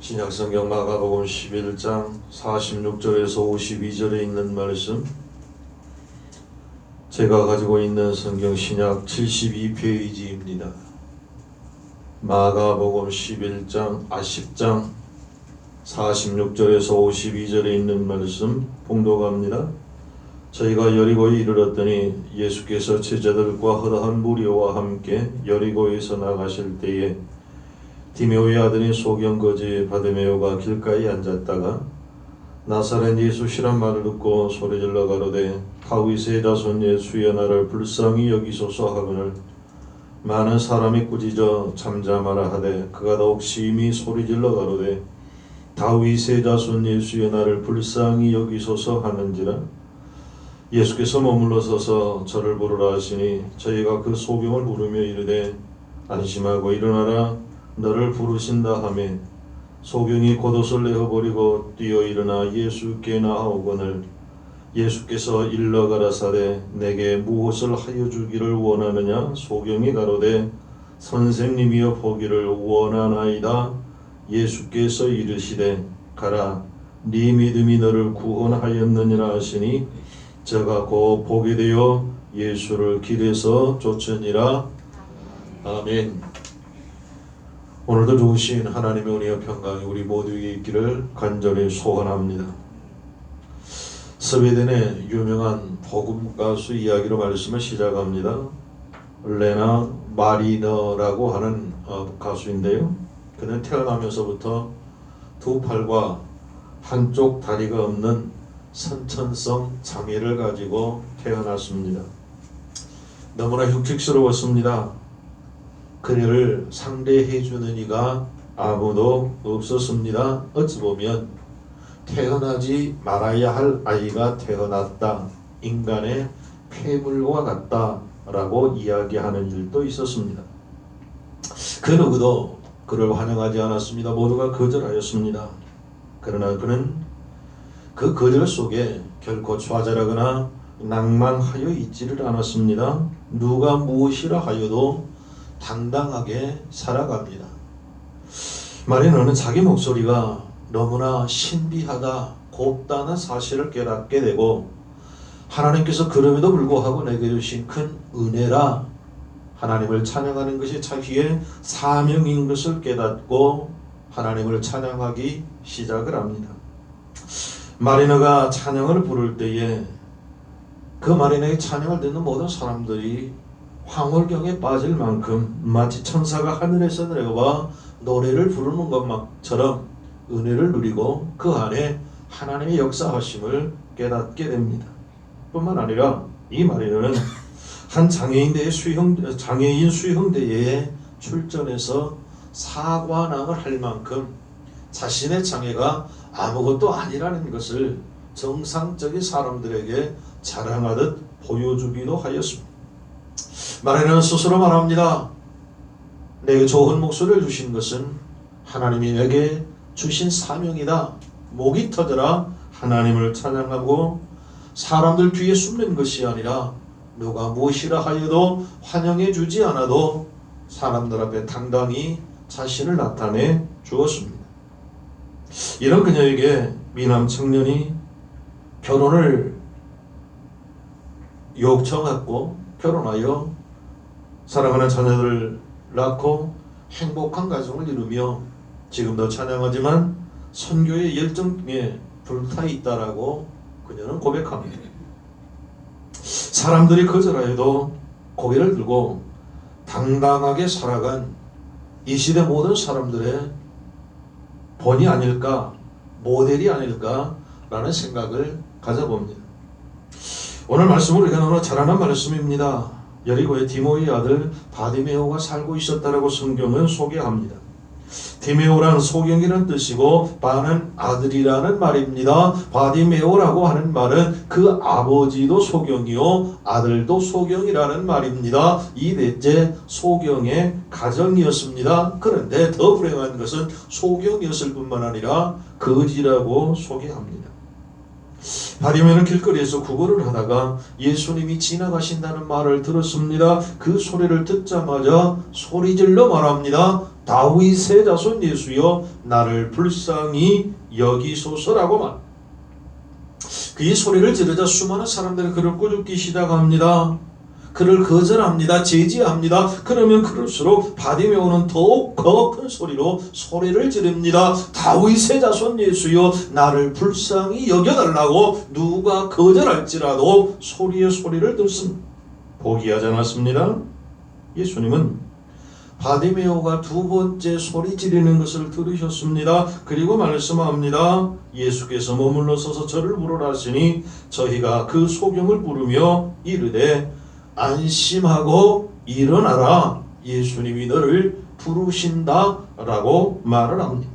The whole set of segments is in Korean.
신약성경 마가복음 11장 46절에서 52절에 있는 말씀, 제가 가지고 있는 성경 신약 72페이지입니다. 마가복음 10장 46절에서 52절에 있는 말씀 봉독합니다. 저희가 여리고에 이르렀더니 예수께서 제자들과 허다한 무리와 함께 여리고에서 나가실 때에 디메오의 아들인 소경거지 바디메오가 길가에 앉았다가 나사렛 예수시란 말을 듣고 소리질러 가로되 다윗의 자손 예수여 나를 불쌍히 여기소서 하거늘 많은 사람이 꾸짖어 잠잠하라 하되 그가 더욱 심히 소리질러 가로되 다윗의 자손 예수여 나를 불쌍히 여기소서 하는지라. 예수께서 머물러 서서 저를 부르라 하시니 저희가 그 소경을 부르며 이르되 안심하고 일어나라 너를 부르신다 하매 소경이 겉옷을 내어버리고 뛰어 일어나 예수께 나아오거늘 예수께서 일러 가라사대 내게 무엇을 하여 주기를 원하느냐. 소경이 가로되 선생님이여 보기를 원하나이다. 예수께서 이르시되 가라 네 믿음이 너를 구원하였느니라 하시니 저가 곧 보게 되어 예수를 길에서 쫓으니라. 아멘. 오늘도 좋으신 하나님의 은혜와 평강이 우리 모두에게 있기를 간절히 소원합니다. 스웨덴의 유명한 복음 가수 이야기로 말씀을 시작합니다. 레나 마리너라고 하는 가수인데요. 그는 태어나면서부터 두 팔과 한쪽 다리가 없는 선천성 장애를 가지고 태어났습니다. 너무나 흉측스러웠습니다. 그를 상대해 주는 이가 아무도 없었습니다. 어찌 보면 태어나지 말아야 할 아이가 태어났다, 인간의 폐물과 같다라고 이야기하는 일도 있었습니다. 그 누구도 그를 환영하지 않았습니다. 모두가 거절하였습니다. 그러나 그는 그 거절 속에 결코 좌절하거나 낭만하여 있지를 않았습니다. 누가 무엇이라 하여도 당당하게 살아갑니다. 마리너는 자기 목소리가 너무나 신비하다, 곱다는 사실을 깨닫게 되고 하나님께서 그럼에도 불구하고 내게 주신 큰 은혜라 하나님을 찬양하는 것이 자기의 사명인 것을 깨닫고 하나님을 찬양하기 시작을 합니다. 마리너가 찬양을 부를 때에 그 마리너의 찬양을 듣는 모든 사람들이 황홀경에 빠질 만큼 마치 천사가 하늘에서 내려와 노래를 부르는 것처럼 은혜를 누리고 그 안에 하나님의 역사하심을 깨닫게 됩니다. 뿐만 아니라 이 마리너는 한 장애인 수영대회에 출전해서 사관왕을 할 만큼 자신의 장애가 아무것도 아니라는 것을 정상적인 사람들에게 자랑하듯 보여주기도 하였습니다. 마리너는 스스로 말합니다. 내게 좋은 목소리를 주신 것은 하나님이 내게 주신 사명이다. 목이 터져라 하나님을 찬양하고 사람들 뒤에 숨는 것이 아니라 누가 무엇이라 하여도 환영해 주지 않아도 사람들 앞에 당당히 자신을 나타내 주었습니다. 이런 그녀에게 미남 청년이 결혼을 요청했고 결혼하여 사랑하는 자녀들을 낳고 행복한 가정을 이루며 지금도 찬양하지만 선교의 열정에 불타 있다라고 그녀는 고백합니다. 사람들이 거절하여도 고개를 들고 당당하게 살아간 이 시대 모든 사람들의 본이 아닐까, 모델이 아닐까라는 생각을 가져봅니다. 오늘 말씀을 우리가 너무나 잘 아는 말씀입니다. 여리고의 디모의 아들 바디메오가 살고 있었다라고 성경은 소개합니다. 디메오란 소경이라는 뜻이고 바는 아들이라는 말입니다. 바디메오라고 하는 말은 그 아버지도 소경이요 아들도 소경이라는 말입니다. 이 넷째 소경의 가정이었습니다. 그런데 더 불행한 것은 소경이었을 뿐만 아니라 거지라고 소개합니다. 바디메오는 길거리에서 구걸을 하다가 예수님이 지나가신다는 말을 들었습니다. 그 소리를 듣자마자 소리질러 말합니다. 다윗의 자손 예수여 나를 불쌍히 여기소서라고 말. 그의 소리를 지르자 수많은 사람들이 그를 꾸짖기 시작합니다. 그를 거절합니다. 제지합니다. 그러면 그럴수록 바디메오는 더욱 큰 소리로 소리를 지릅니다. 다윗의 자손 예수여 나를 불쌍히 여겨달라고 누가 거절할지라도 소리를 듣습니다. 포기하지 않았습니다. 예수님은 바디메오가 두 번째 소리 지르는 것을 들으셨습니다. 그리고 말씀합니다. 예수께서 머물러 서서 저를 부르라 하시니 저희가 그 소경을 부르며 이르되 안심하고 일어나라 예수님이 너를 부르신다 라고 말을 합니다.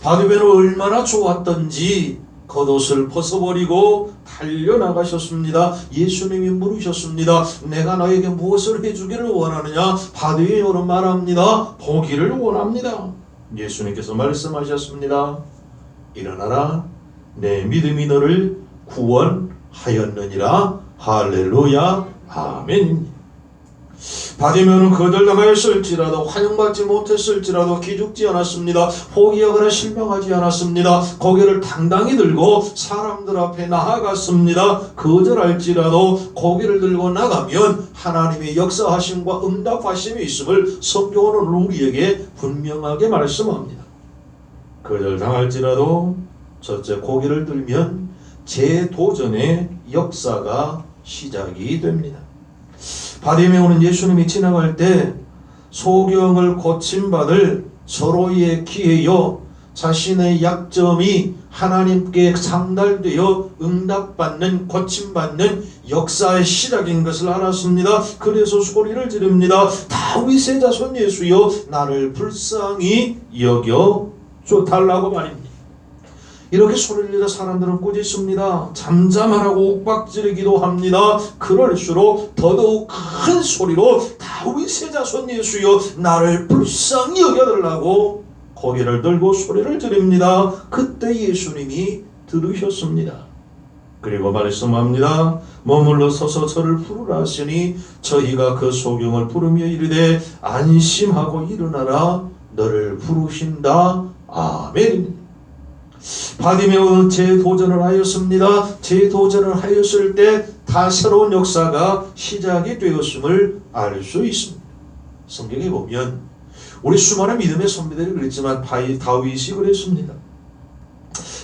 바디메오는 얼마나 좋았던지 겉옷을 벗어버리고 달려나가셨습니다. 예수님이 물으셨습니다. 내가 너에게 무엇을 해주기를 원하느냐? 바디메오는 말합니다. 보기를 원합니다. 예수님께서 말씀하셨습니다. 일어나라 내 믿음이 너를 구원하였느니라. 할렐루야 아멘. 바디메오는 거절당하였을지라도 환영받지 못했을지라도 기죽지 않았습니다. 포기하거나 실망하지 않았습니다. 고개를 당당히 들고 사람들 앞에 나아갔습니다. 거절할지라도 고개를 들고 나가면 하나님의 역사하심과 응답하심이 있음을 성경은 우리에게 분명하게 말씀합니다. 거절당할지라도 첫째 고개를 들면 재도전의 역사가 시작이 됩니다. 바디메오는 예수님이 지나갈 때 소경을 고침받을 서로의 기회요 자신의 약점이 하나님께 상달되어 응답받는 고침받는 역사의 시작인 것을 알았습니다. 그래서 소리를 지릅니다. 다윗의 자손 예수여 나를 불쌍히 여겨 달라고 말입니다. 이렇게 소리를 내자 사람들은 꾸짖습니다. 잠잠하라고 욱박지르기도 합니다. 그럴수록 더더욱 큰 소리로 다윗의 자손 예수여 나를 불쌍히 여겨달라고 고개를 들고 소리를 지릅니다. 그때 예수님이 들으셨습니다. 그리고 말씀합니다. 머물러 서서 저를 부르라 하시니 저희가 그 소경을 부르며 이르되 안심하고 일어나라 너를 부르신다. 아멘. 바디메오는 재도전을 하였습니다. 재도전을 하였을 때 다 새로운 역사가 시작이 되었음을 알 수 있습니다. 성경에 보면 우리 수많은 믿음의 선비들이 그랬지만 다윗이 그랬습니다.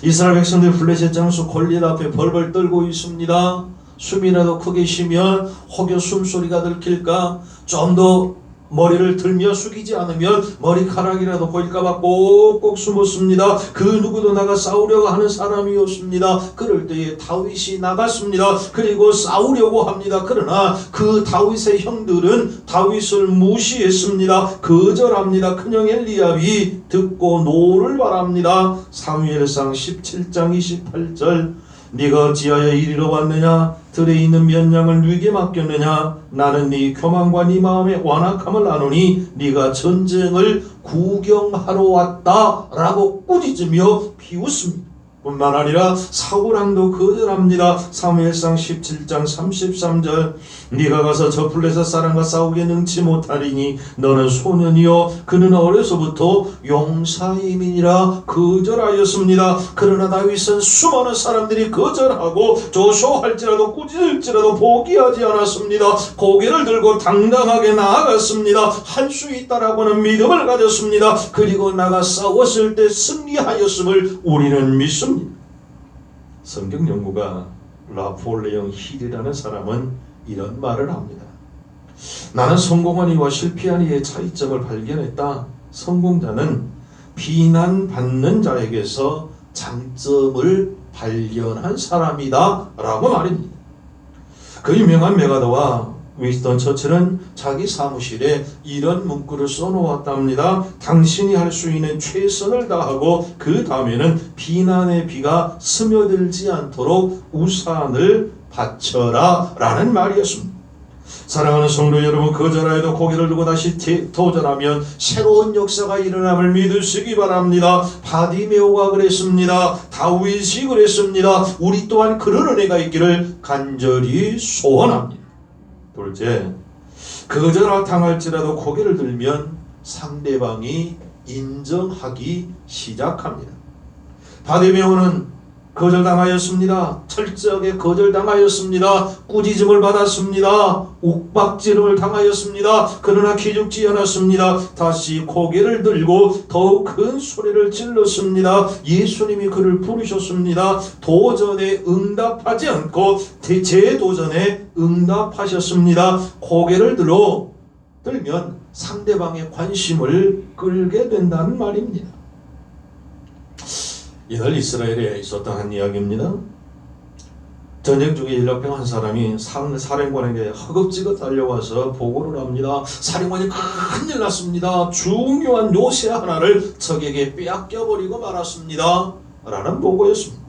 이스라엘 백성들 블레셋 장수 골리앗 앞에 벌벌 떨고 있습니다. 숨이라도 크게 쉬면 혹여 숨소리가 들킬까 좀 더 머리를 들며 숙이지 않으면 머리카락이라도 보일까봐 꼭꼭 숨었습니다. 그 누구도 나가 싸우려고 하는 사람이었습니다. 그럴 때에 다윗이 나갔습니다. 그리고 싸우려고 합니다. 그러나 그 다윗의 형들은 다윗을 무시했습니다. 거절합니다. 큰형 엘리압이 듣고 노를 바랍니다. 사무엘상 17장 28절 네가 어찌하여 이리로 왔느냐? 들에 있는 몇 양을 네게 맡겼느냐? 나는 네 교만과 네 마음의 완악함을 아노니 네가 전쟁을 구경하러 왔다 라고 꾸짖으며 비웃습니다. 뿐만 아니라 사울왕도 거절합니다. 사무엘상 17장 33절 네가 가서 저 블레셋 사람과 싸우게 능치 못하리니 너는 소년이요 그는 어려서부터 용사임이니라 거절하였습니다. 그러나 다윗은 수많은 사람들이 거절하고 조소할지라도 꾸짖을지라도 포기하지 않았습니다. 고개를 들고 당당하게 나아갔습니다. 할 수 있다라고는 믿음을 가졌습니다. 그리고 나가 싸웠을 때 승리하였음을 우리는 믿습니다. 성경 연구가 라폴레옹 힐이라는 사람은 이런 말을 합니다. 나는 성공한 이와 실패한 이의 차이점을 발견했다. 성공자는 비난받는 자에게서 장점을 발견한 사람이다 라고 말입니다. 그 유명한 메가더와 윈스턴 처칠은 자기 사무실에 이런 문구를 써놓았답니다. 당신이 할 수 있는 최선을 다하고 그 다음에는 비난의 비가 스며들지 않도록 우산을 받쳐라 라는 말이었습니다. 사랑하는 성도 여러분, 거절하여도 고개를 들고 다시 도전하면 새로운 역사가 일어남을 믿으시기 바랍니다. 바디메오가 그랬습니다. 다윗이 그랬습니다. 우리 또한 그런 은혜가 있기를 간절히 소원합니다. 둘째, 거절을 당할지라도 고개를 들면 상대방이 인정하기 시작합니다. 바디메오는 거절당하였습니다. 철저하게 거절당하였습니다. 꾸짖음을 받았습니다. 욱박지름을 당하였습니다. 그러나 기죽지 않았습니다. 다시 고개를 들고 더욱 큰 소리를 질렀습니다. 예수님이 그를 부르셨습니다. 도전에 응답하지 않고 재도전에 응답하셨습니다. 고개를 들면 상대방의 관심을 끌게 된다는 말입니다. 이날 이스라엘에 있었던 한 이야기입니다. 전쟁 중에 연락병 한 사람이 사령관에게 허겁지겁 달려와서 보고를 합니다. 사령관이 큰일 났습니다. 중요한 요새 하나를 적에게 빼앗겨버리고 말았습니다. 라는 보고였습니다.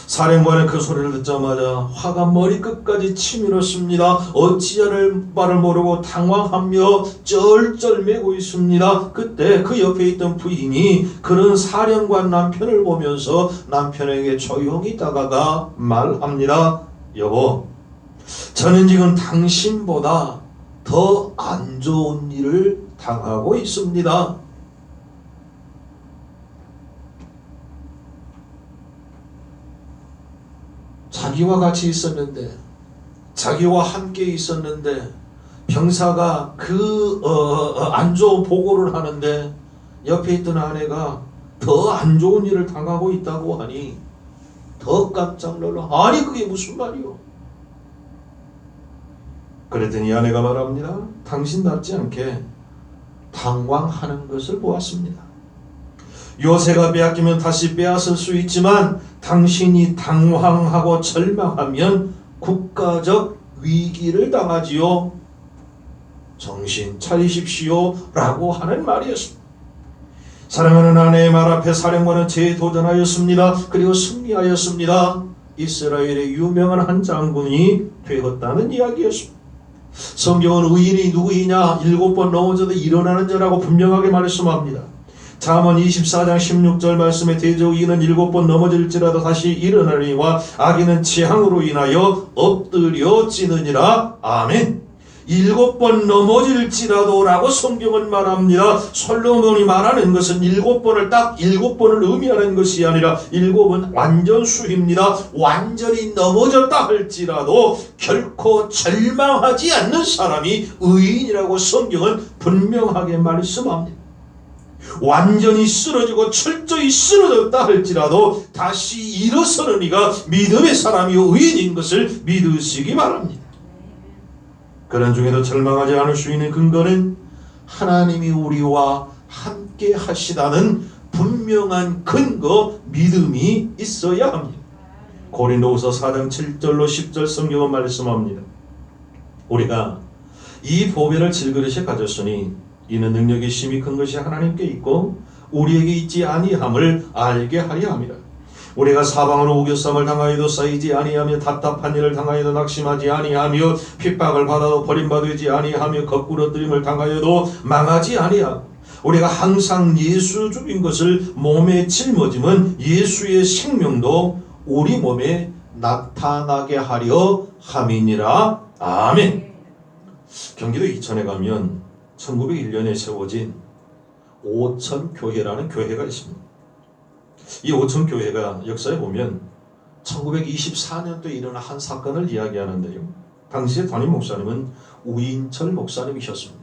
사령관은 그 소리를 듣자마자 화가 머리끝까지 치밀었습니다. 어찌할 바를 모르고 당황하며 쩔쩔매고 있습니다. 그때 그 옆에 있던 부인이 그런 사령관 남편을 보면서 남편에게 조용히 다가가 말합니다. 여보, 저는 지금 당신보다 더 안 좋은 일을 당하고 있습니다. 자기와 같이 있었는데, 자기와 함께 있었는데 병사가 안 좋은 보고를 하는데 옆에 있던 아내가 더 안 좋은 일을 당하고 있다고 하니 더 깜짝 놀라. 아니 그게 무슨 말이요? 그랬더니 아내가 말합니다. 당신답지 않게 당황하는 것을 보았습니다. 요새가 빼앗기면 다시 빼앗을 수 있지만 당신이 당황하고 절망하면 국가적 위기를 당하지요. 정신 차리십시오 라고 하는 말이었습니다. 사랑하는 아내의 말 앞에 사령관은 재도전하였습니다. 그리고 승리하였습니다. 이스라엘의 유명한 한 장군이 되었다는 이야기였습니다. 성경은 의인이 누구이냐 7번 넘어져도 일어나는 자라고 분명하게 말씀합니다. 잠언 24장 16절 말씀에 대저 의인은 7번 넘어질지라도 다시 일어나리와 악인은 재앙으로 인하여 엎드려지느니라. 아멘. 7번 넘어질지라도 라고 성경은 말합니다. 솔로몬이 말하는 것은 7번을 딱 7번을 의미하는 것이 아니라 7은 완전수입니다. 완전히 넘어졌다 할지라도 결코 절망하지 않는 사람이 의인이라고 성경은 분명하게 말씀합니다. 완전히 쓰러지고 철저히 쓰러졌다 할지라도 다시 일어서는 이가 믿음의 사람이요 의인인 것을 믿으시기 바랍니다. 그런 중에도 절망하지 않을 수 있는 근거는 하나님이 우리와 함께 하시다는 분명한 근거, 믿음이 있어야 합니다. 고린도후서 4장 7절로 10절 성경은 말씀합니다. 우리가 이 보배를 질그릇에 가졌으니 이는 능력이 심히 큰 것이 하나님께 있고 우리에게 있지 아니함을 알게 하려 함이라. 우리가 사방으로 우겨쌈을 당하여도 쌓이지 아니하며 답답한 일을 당하여도 낙심하지 아니하며 핍박을 받아도 버림받지 아니하며 거꾸러뜨림을 당하여도 망하지 아니하고 우리가 항상 예수 죽인 것을 몸에 짊어지면 예수의 생명도 우리 몸에 나타나게 하려 함이니라. 아멘. 경기도 이천에 가면 1901년에 세워진 오천교회라는 교회가 있습니다. 이 오천교회가 역사에 보면 1924년도에 일어난 한 사건을 이야기하는데요. 당시의 담임 목사님은 우인철 목사님이셨습니다.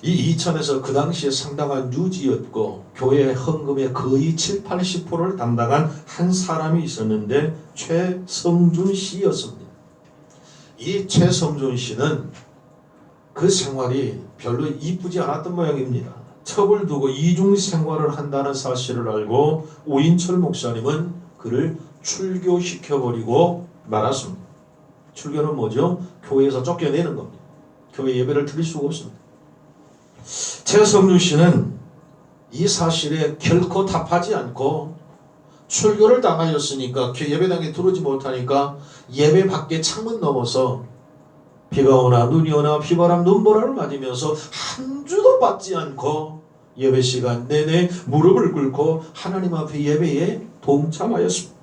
이 이천에서 그 당시에 상당한 유지였고 교회 헌금의 거의 70-80%를 담당한 한 사람이 있었는데 최성준 씨였습니다. 이 최성준 씨는 그 생활이 별로 이쁘지 않았던 모양입니다. 첩을 두고 이중 생활을 한다는 사실을 알고 우인철 목사님은 그를 출교시켜버리고 말았습니다. 출교는 뭐죠? 교회에서 쫓겨내는 겁니다. 교회 예배를 드릴 수가 없습니다. 최성준 씨는 이 사실에 결코 답하지 않고 출교를 당하였으니까 예배당에 들어오지 못하니까 예배 밖에 창문 넘어서 비가 오나 눈이 오나 비바람 눈보라를 맞으면서 한 주도 받지 않고 예배 시간 내내 무릎을 꿇고 하나님 앞에 예배에 동참하였습니다.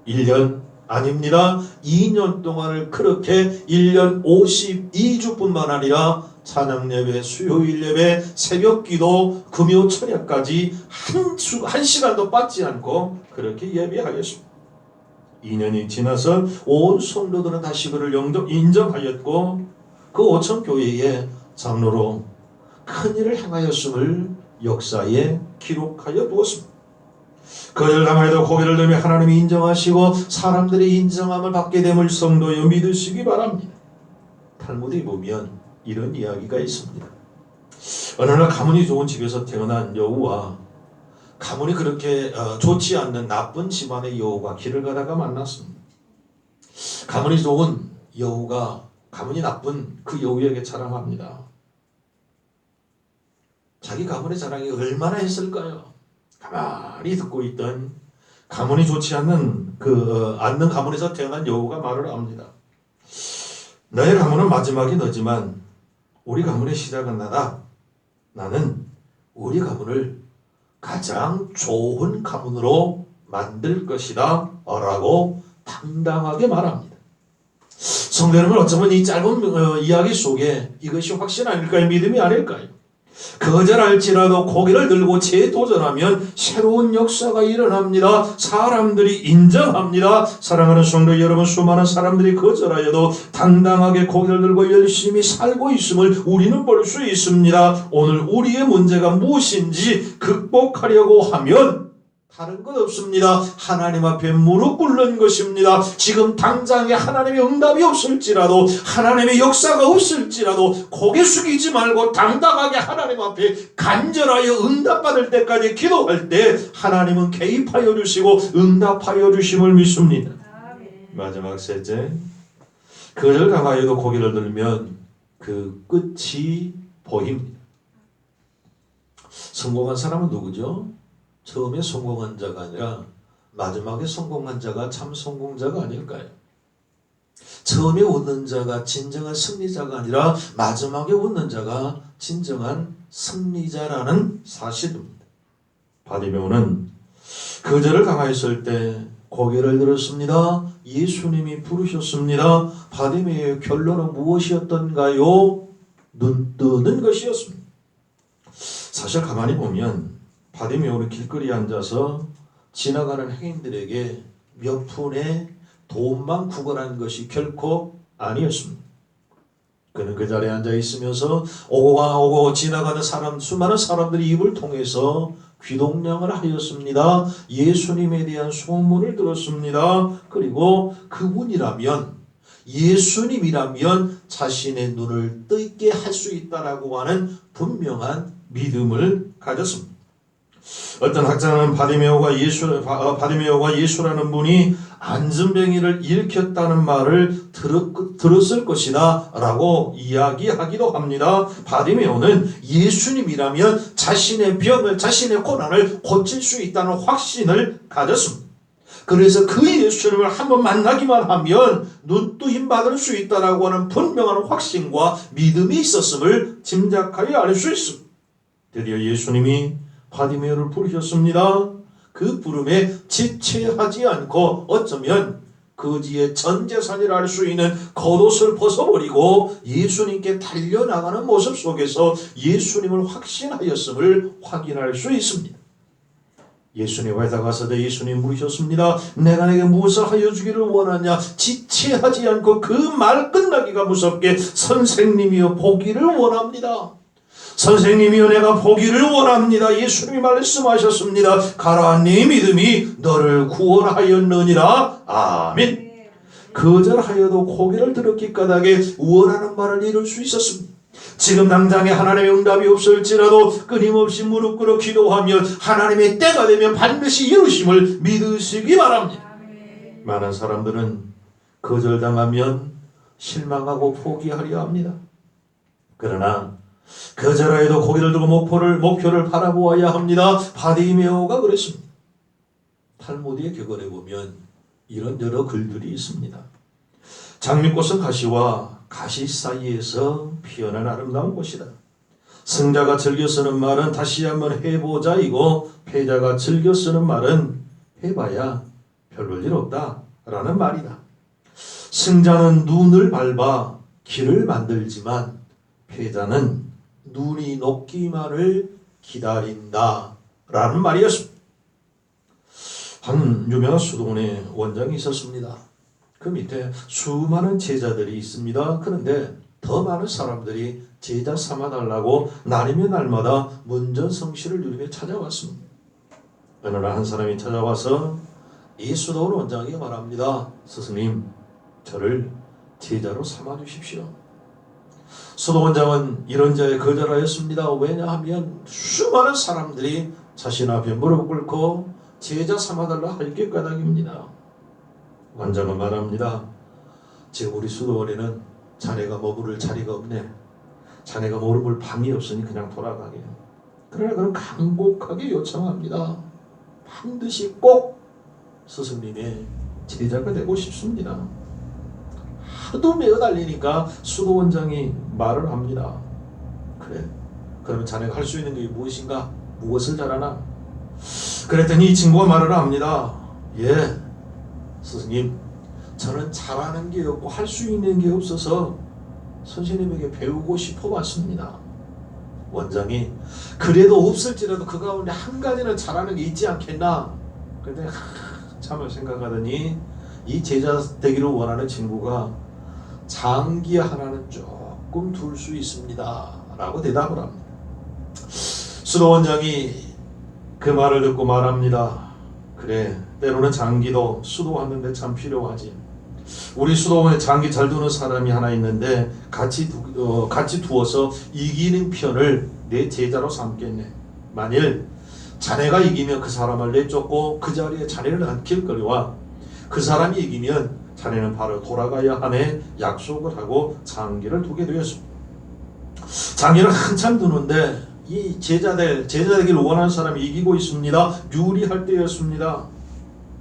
1년 아닙니다. 2년 동안을 그렇게 1년 52주뿐만 아니라 찬양 예배, 수요일 예배, 새벽 기도, 금요 철야까지 한 시간도 빠지지 않고 그렇게 예배하였습니다. 2년이 지나서 온 성도들은 다시 그를 인정하였고 그 오천교회의 장로로 큰 일을 행하였음을 역사에 기록하여 두었습니다. 그를 당하여도 고개를 들며 하나님이 인정하시고 사람들의 인정함을 받게 됨을 성도여 믿으시기 바랍니다. 탈무드에 보면 이런 이야기가 있습니다. 어느 날 가문이 좋은 집에서 태어난 여우와 가문이 그렇게 좋지 않는 나쁜 집안의 여우가 길을 가다가 만났습니다. 가문이 좋은 여우가 가문이 나쁜 그 여우에게 자랑합니다. 자기 가문의 자랑이 얼마나 했을까요? 가만히 듣고 있던 가문이 좋지 않는 않는 가문에서 태어난 여우가 말을 합니다. 너의 가문은 마지막이 너지만 우리 가문의 시작은 나다. 나는 우리 가문을 가장 좋은 가문으로 만들 것이다 라고 당당하게 말합니다. 성도 여러분, 어쩌면 이 짧은 이야기 속에 이것이 확신 아닐까요? 믿음이 아닐까요? 거절할지라도 고개를 들고 재도전하면 새로운 역사가 일어납니다. 사람들이 인정합니다. 사랑하는 성도 여러분, 수많은 사람들이 거절하여도 당당하게 고개를 들고 열심히 살고 있음을 우리는 볼 수 있습니다. 오늘 우리의 문제가 무엇인지 극복하려고 하면 다른 것 없습니다. 하나님 앞에 무릎 꿇는 것입니다. 지금 당장에 하나님의 응답이 없을지라도, 하나님의 역사가 없을지라도 고개 숙이지 말고 당당하게 하나님 앞에 간절하여 응답받을 때까지 기도할 때 하나님은 개입하여 주시고 응답하여 주심을 믿습니다. 마지막 셋째, 그를 강하여도 고개를 들면 그 끝이 보입니다. 성공한 사람은 누구죠? 처음에 성공한 자가 아니라 마지막에 성공한 자가 참 성공자가 아닐까요? 처음에 웃는 자가 진정한 승리자가 아니라 마지막에 웃는 자가 진정한 승리자라는 사실입니다. 바디메오는 거절을 당하였을 때 고개를 들었습니다. 예수님이 부르셨습니다. 바디메오의 결론은 무엇이었던가요? 눈 뜨는 것이었습니다. 사실 가만히 보면 바디메오는 길거리에 앉아서 지나가는 행인들에게 몇 푼의 돈만 구걸한 것이 결코 아니었습니다. 그는 그 자리에 앉아 있으면서 오고 지나가는 수많은 사람들의 입을 통해서 귀동냥을 하였습니다. 예수님에 대한 소문을 들었습니다. 그리고 예수님이라면 자신의 눈을 뜨게 할 수 있다라고 하는 분명한 믿음을 가졌습니다. 어떤 학자는 바디메오가 예수라는 분이 안전병이를 일으켰다는 말을 들었을 것이다 라고 이야기하기도 합니다. 바디메오는 예수님이라면 자신의 병을, 자신의 고난을 고칠 수 있다는 확신을 가졌습니다. 그래서 그 예수님을 한번 만나기만 하면 눈뜨임 받을 수 있다라고 하는 분명한 확신과 믿음이 있었음을 짐작하여 알 수 있습니다. 드디어 예수님이 바디메오를 부르셨습니다. 그 부름에 지체하지 않고 어쩌면 거지의 전 재산이라 할 수 있는 겉옷을 벗어버리고 예수님께 달려나가는 모습 속에서 예수님을 확신하였음을 확인할 수 있습니다. 예수님 앞에 다가서서 예수님 물으셨습니다. 내가 내게 무엇을 하여 주기를 원하냐? 지체하지 않고 그 말 끝나기가 무섭게 선생님이여 보기를 원합니다. 선생님이여 내가 보기를 원합니다. 예수님이 말씀하셨습니다. 가라 네 믿음이 너를 구원하였느니라. 아멘. 거절하여도 고개를 들었기 까닭에 원하는 바를 이룰 수 있었습니다. 지금 당장에 하나님의 응답이 없을지라도 끊임없이 무릎 꿇어 기도하며 하나님의 때가 되면 반드시 이루심을 믿으시기 바랍니다. 많은 사람들은 거절당하면 실망하고 포기하려 합니다. 그러나 거절하여도 고개를 들고 목표를 바라보아야 합니다. 바디메오가 그랬습니다. 탈무드의 격언에 보면 이런 여러 글들이 있습니다. 장미꽃은 가시와 가시 사이에서 피어난 아름다운 꽃이다. 승자가 즐겨 쓰는 말은 다시 한번 해보자이고 패자가 즐겨 쓰는 말은 해봐야 별볼일 없다 라는 말이다. 승자는 눈을 밟아 길을 만들지만 회자는 눈이 녹기만을 기다린다 라는 말이었습니다. 한 유명한 수도원의 원장이 있었습니다. 그 밑에 수많은 제자들이 있습니다. 그런데 더 많은 사람들이 제자 삼아달라고 날이면 날마다 문전성시를 누리며 찾아왔습니다. 어느 날 한 사람이 찾아와서 이 수도원 원장에게 말합니다. 스승님, 저를 제자로 삼아주십시오. 수도원장은 이런 자에 거절하였습니다. 왜냐하면 수많은 사람들이 자신 앞에 무릎 꿇고 제자 삼아달라 할 게 까닭입니다. 원장은 말합니다. 지금 우리 수도원에는 자네가 머무를 자리가 없네. 자네가 머무를 방이 없으니 그냥 돌아가게. 그러나 그는 간곡하게 요청합니다. 반드시 꼭 스승님의 제자가 되고 싶습니다. 하도 매어달리니까 수도원장이 말을 합니다. 그래, 그러면 자네가 할 수 있는 게 무엇인가? 무엇을 잘하나? 그랬더니 이 친구가 말을 합니다. 예, 스승님, 저는 잘하는 게 없고 할 수 있는 게 없어서 선생님에게 배우고 싶어 왔습니다. 원장이 그래도 없을지라도 그 가운데 한 가지는 잘하는 게 있지 않겠나? 그런데 참을 생각하더니 이 제자 되기를 원하는 친구가 장기 하나는 조금 둘 수 있습니다 라고 대답을 합니다. 수도원장이 그 말을 듣고 말합니다. 그래, 때로는 장기도 수도하는데 참 필요하지. 우리 수도원에 장기 잘 두는 사람이 하나 있는데 같이 두어서 이기는 편을 내 제자로 삼겠네. 만일 자네가 이기면 그 사람을 내쫓고 그 자리에 자네를 앉힐 거리와 그 사람이 이기면 자네는 바로 돌아가야 하네 약속을 하고 장기를 두게 되었습니다. 장기를 한참 두는데 이 제자 되기를 원하는 사람이 이기고 있습니다. 유리할 때였습니다.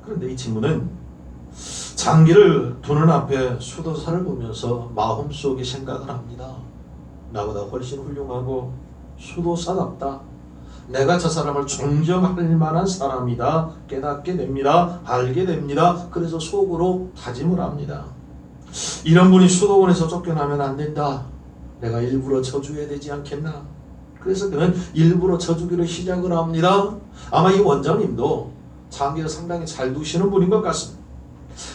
그런데 이 친구는 장기를 두는 앞에 수도사를 보면서 마음속에 생각을 합니다. 나보다 훨씬 훌륭하고 수도사답다. 내가 저 사람을 존경할 만한 사람이다. 깨닫게 됩니다. 알게 됩니다. 그래서 속으로 다짐을 합니다. 이런 분이 수도원에서 쫓겨나면 안 된다. 내가 일부러 쳐줘야 되지 않겠나. 그래서 그는 일부러 쳐주기를 시작을 합니다. 아마 이 원장님도 장기를 상당히 잘 두시는 분인 것 같습니다.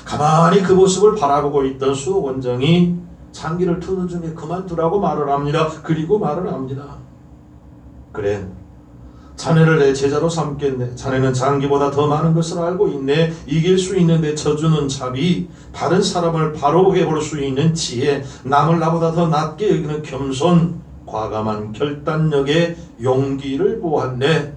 가만히 그 모습을 바라보고 있던 수도원장이 장기를 두는 중에 그만두라고 말을 합니다. 그리고 말을 합니다. 그래, 자네를 내 제자로 삼겠네. 자네는 장기보다 더 많은 것을 알고 있네. 이길 수 있는데 쳐주는 자비, 다른 사람을 바로 해볼 수 있는 지혜, 남을 나보다 더 낮게 여기는 겸손, 과감한 결단력의 용기를 보았네.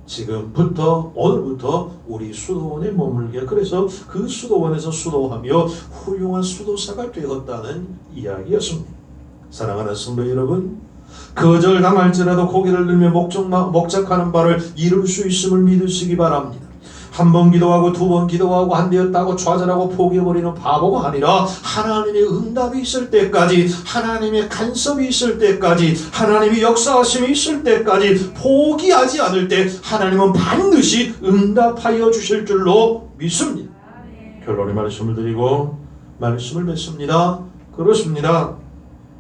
지금부터 오늘부터 우리 수도원에 머물게. 그래서 그 수도원에서 수도하며 훌륭한 수도사가 되었다는 이야기였습니다. 사랑하는 성도 여러분, 거절당할지라도 고개를 들며 목적하는 바를 이룰 수 있음을 믿으시기 바랍니다. 한 번 기도하고 두 번 기도하고 안 되었다고 좌절하고 포기해버리는 바보가 아니라 하나님의 응답이 있을 때까지, 하나님의 간섭이 있을 때까지, 하나님의 역사하심이 있을 때까지 포기하지 않을 때 하나님은 반드시 응답하여 주실 줄로 믿습니다. 결론의 말씀을 드리고 말씀을 맺습니다. 그렇습니다.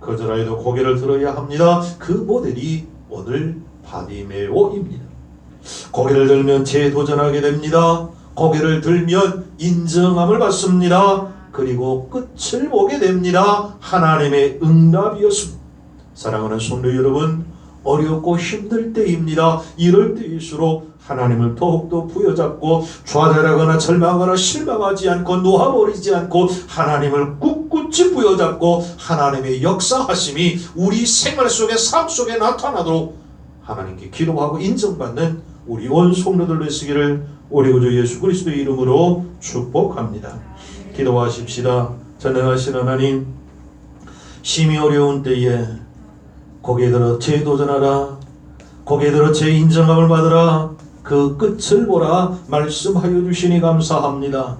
거절하여도 고개를 들어야 합니다. 그 모델이 오늘 바디메오입니다. 고개를 들면 재도전하게 됩니다. 고개를 들면 인정함을 받습니다. 그리고 끝을 보게 됩니다. 하나님의 응답이었습니다. 사랑하는 성도 여러분, 어렵고 힘들 때입니다. 이럴 때일수록 하나님을 더욱더 부여잡고 좌절하거나 절망하거나 실망하지 않고 놓아버리지 않고 하나님을 꿋꿋이 부여잡고 하나님의 역사하심이 우리 생활 속에, 삶 속에 나타나도록 하나님께 기도하고 인정받는 우리 온 성도들 되시기를 우리 구주 예수 그리스도의 이름으로 축복합니다. 기도하십시다. 전능하신 하나님, 심히 어려운 때에 고개 들어 재도전하라, 고개 들어 재인정함을 받으라, 그 끝을 보라 말씀하여 주시니 감사합니다.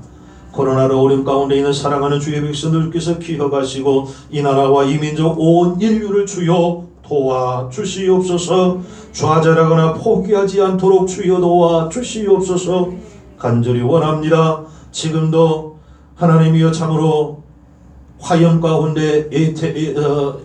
코로나로 어려움 가운데 있는 사랑하는 주의 백성들께서 기억하시고 이 나라와 이 민족 온 인류를 주여 도와주시옵소서. 좌절하거나 포기하지 않도록 주여 도와주시옵소서. 간절히 원합니다. 지금도 하나님이여 참으로 화염 가운데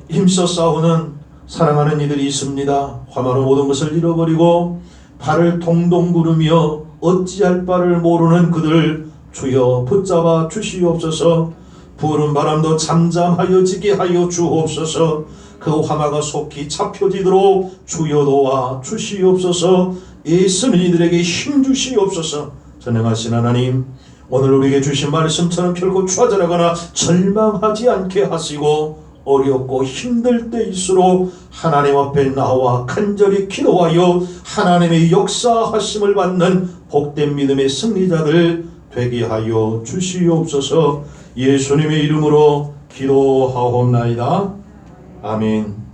힘써 싸우는 사랑하는 이들이 있습니다. 화마로 모든 것을 잃어버리고 발을 동동 구르며 어찌할 바를 모르는 그들 주여 붙잡아 주시옵소서. 부는 바람도 잠잠하여지게 하여 주옵소서. 그 화마가 속히 잡혀지도록 주여 도와 주시옵소서. 애쓰는 이들에게 힘 주시옵소서. 전능하신 하나님, 오늘 우리에게 주신 말씀처럼 결코 좌절하거나 절망하지 않게 하시고 어렵고 힘들 때일수록 하나님 앞에 나와 간절히 기도하여 하나님의 역사하심을 받는 복된 믿음의 승리자들 되게 하여 주시옵소서. 예수님의 이름으로 기도하옵나이다. 아멘.